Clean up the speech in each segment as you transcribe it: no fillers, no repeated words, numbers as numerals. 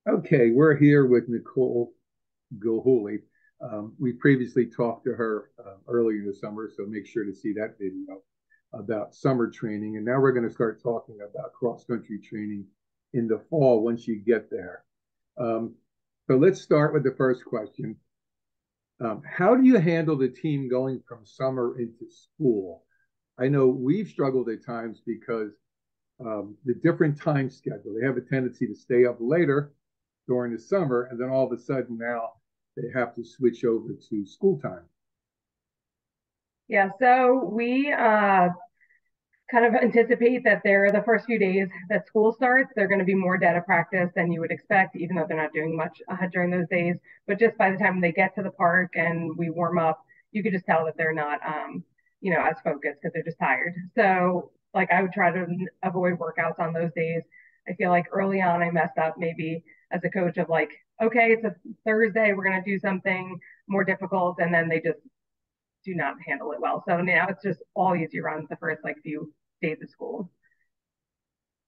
Okay, we're here with Nicole Gilhuley. We previously talked to her earlier in the summer, so make sure to see that video about summer training. And now we're going to start talking about cross-country training in the fall once you get there. Um, so let's start with the first question. How do you handle the team going from summer into school? I know we've struggled at times because the different time schedule. They have a tendency to stay up later during the summer, and then all of a sudden now they have to switch over to school time. Yeah, so we kind of anticipate that the first few days that school starts, they're going to be more data practice than you would expect, even though they're not doing much during those days. But just by the time they get to the park and we warm up, you could just tell that they're not, as focused because they're just tired. So, like, I would try to avoid workouts on those days. I feel like early on I messed up maybe as a coach of like, okay, it's a Thursday, we're going to do something more difficult, and then they just do not handle it well. So now it's just all easy runs the first like few days of school.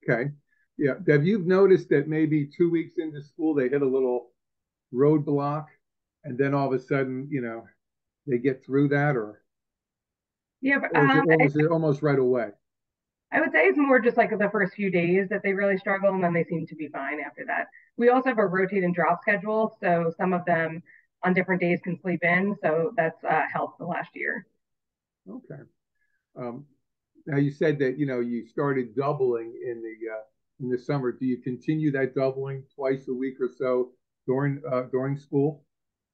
Okay. Yeah. Have you noticed that maybe 2 weeks into school they hit a little roadblock and then all of a sudden, they get through that Yeah, but, or is it almost right away? I would say it's more just like the first few days that they really struggle, and then they seem to be fine after that. We also have a rotate and drop schedule, so some of them on different days can sleep in, so that's helped the last year. Okay. Um, Now you said that you started doubling in the summer. Do you continue that doubling twice a week or so during school?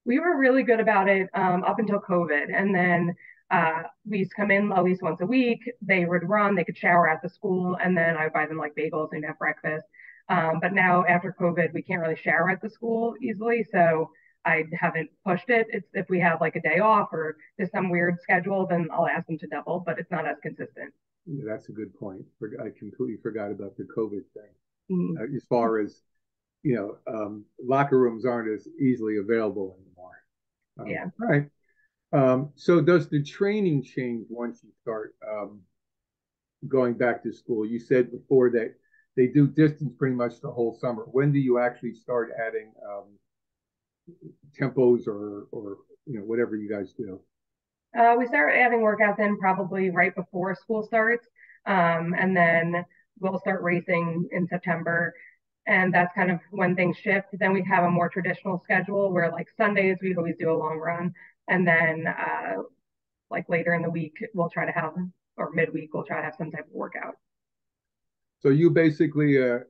We were really good about it up until COVID, and then we used to come in at least once a week. They would run, they could shower at the school, and then I would buy them like bagels and have breakfast. But now after COVID, we can't really shower at the school easily, so I haven't pushed it. It's if we have like a day off or there's some weird schedule, then I'll ask them to double, but it's not as consistent. Yeah, that's a good point. I completely forgot about the COVID thing. Mm, As far as locker rooms aren't as easily available anymore. yeah. All right. So does the training change once you start going back to school? You said before that they do distance pretty much the whole summer. When do you actually start adding tempos or whatever you guys do? We start adding workouts in probably right before school starts. And then we'll start racing in September. And that's kind of when things shift. Then we have a more traditional schedule where, like, Sundays, we always do a long run. And then, like, later in the week, we'll try to have, or midweek, we'll try to have some type of workout. So you basically a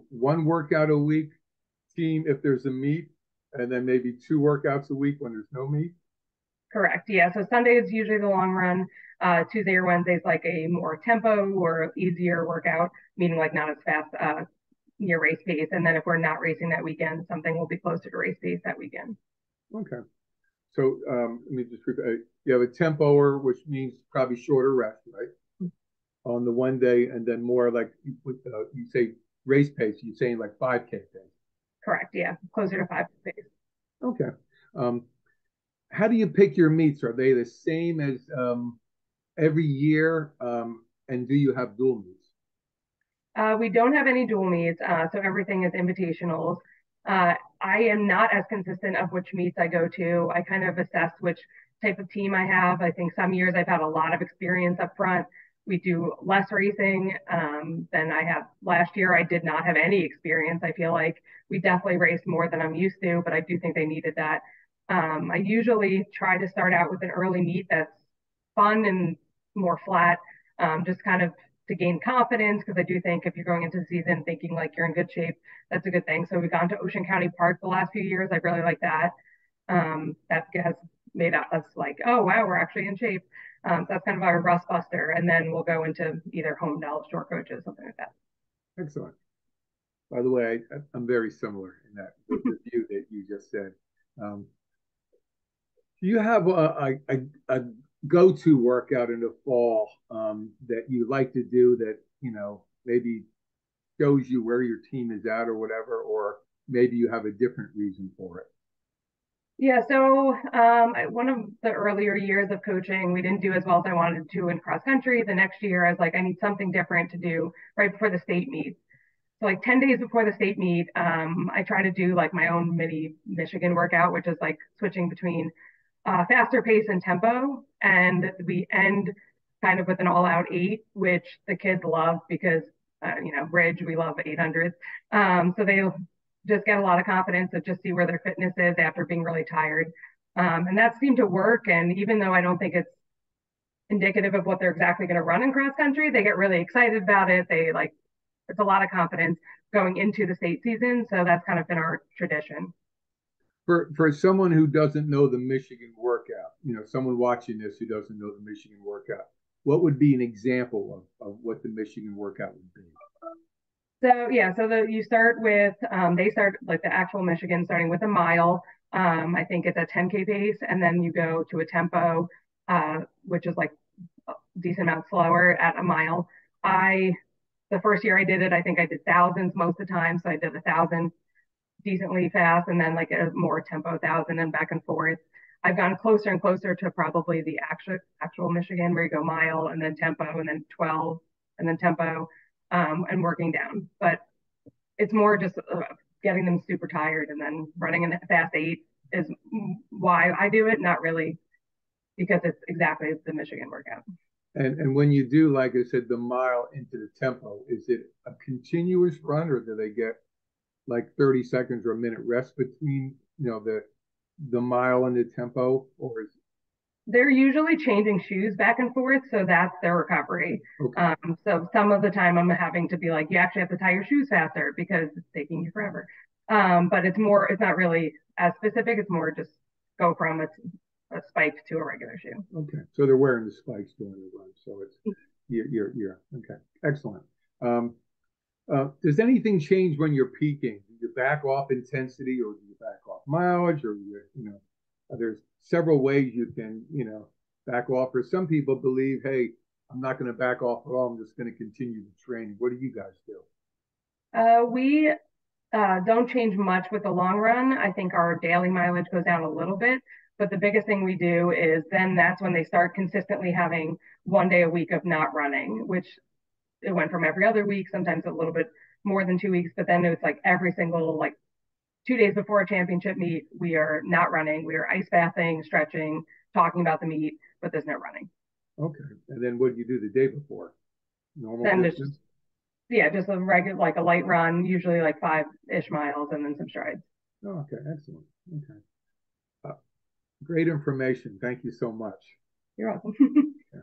one workout a week team if there's a meet, and then maybe two workouts a week when there's no meet. Correct. Yeah. So Sunday is usually the long run. Tuesday or Wednesday is like a more tempo or easier workout, meaning like not as fast near race pace. And then if we're not racing that weekend, something will be closer to race pace that weekend. Okay. So let me just repeat. You have a tempoer, which means probably shorter rest, right? On the one day, and then more like you say race pace. You're saying like 5K pace. Correct. Yeah. Closer to five pace. Okay. Um, how do you pick your meets? Are they the same as every year? And do you have dual meets? We don't have any dual meets, so everything is invitationals. I am not as consistent of which meets I go to. I kind of assess which type of team I have. I think some years I've had a lot of experience up front. We do less racing than I have last year. I did not have any experience. I feel like we definitely raced more than I'm used to, but I do think they needed that. I usually try to start out with an early meet that's fun and more flat, just kind of to gain confidence because I do think if you're going into the season thinking like you're in good shape, that's a good thing. So we've gone to Ocean County Park the last few years. I really like that. That has made us like, oh wow, we're actually in shape. So that's kind of our rust buster, and then we'll go into either home knowledge short coaches, something like that. Excellent. By the way, I'm very similar in that the view that you just said. Um, do you have a go-to workout in the fall that you like to do that maybe shows you where your team is at or whatever, or maybe you have a different reason for it? Yeah, so one of the earlier years of coaching, we didn't do as well as I wanted to in cross country. The next year, I was like, I need something different to do right before the state meets. like 10 days before the state meet, I try to do like my own mini Michigan workout, which is like switching between faster pace and tempo. And we end kind of with an all out 8, which the kids love because, Bridge, we love 800s. So they just get a lot of confidence to just see where their fitness is after being really tired. And that seemed to work. And even though I don't think it's indicative of what they're exactly going to run in cross country, they get really excited about it. It's a lot of confidence going into the state season. So that's kind of been our tradition. For someone who doesn't know the Michigan workout, someone watching this who doesn't know the Michigan workout, what would be an example of what the Michigan workout would be? So yeah, you start with they start like the actual Michigan starting with a mile. I think it's a 10K pace, and then you go to a tempo, which is like a decent amount slower at a mile. The first year I did it, I think I did thousands most of the time, so I did 1,000 decently fast, and then like a more tempo 1,000 and back and forth. I've gone closer and closer to probably the actual Michigan where you go mile and then tempo and then 12 and then tempo and working down. But it's more just getting them super tired and then running a fast 8 is why I do it, not really because it's exactly the Michigan workout. And when you do, like I said, the mile into the tempo, is it a continuous run or do they get like 30 seconds or a minute rest between, the mile and the tempo, or is they're usually changing shoes back and forth, so that's their recovery. okay. So some of the time I'm having to be like, you actually have to tie your shoes faster because it's taking you forever. But it's not really as specific. It's more just go from a spike to a regular shoe. Okay, so they're wearing the spikes during the run, so it's you're okay. Excellent. Does anything change when you're peaking? Do you back off intensity, or do you back off mileage, or there's several ways you can back off. Or some people believe, hey, I'm not going to back off at all. I'm just going to continue the training. What do you guys do? We don't change much with the long run. I think our daily mileage goes down a little bit, but the biggest thing we do is then that's when they start consistently having 1 day a week of not running, which it went from every other week, sometimes a little bit more than 2 weeks, but then it's like every single, like 2 days before a championship meet, we are not running. We are ice bathing, stretching, talking about the meet, but there's no running. Okay. And then what do you do the day before? Normal Then distance? just a regular, like a light run, usually like 5-ish miles and then some strides. Oh, okay. Excellent. Okay. Great information. Thank you so much. You're welcome. Yeah,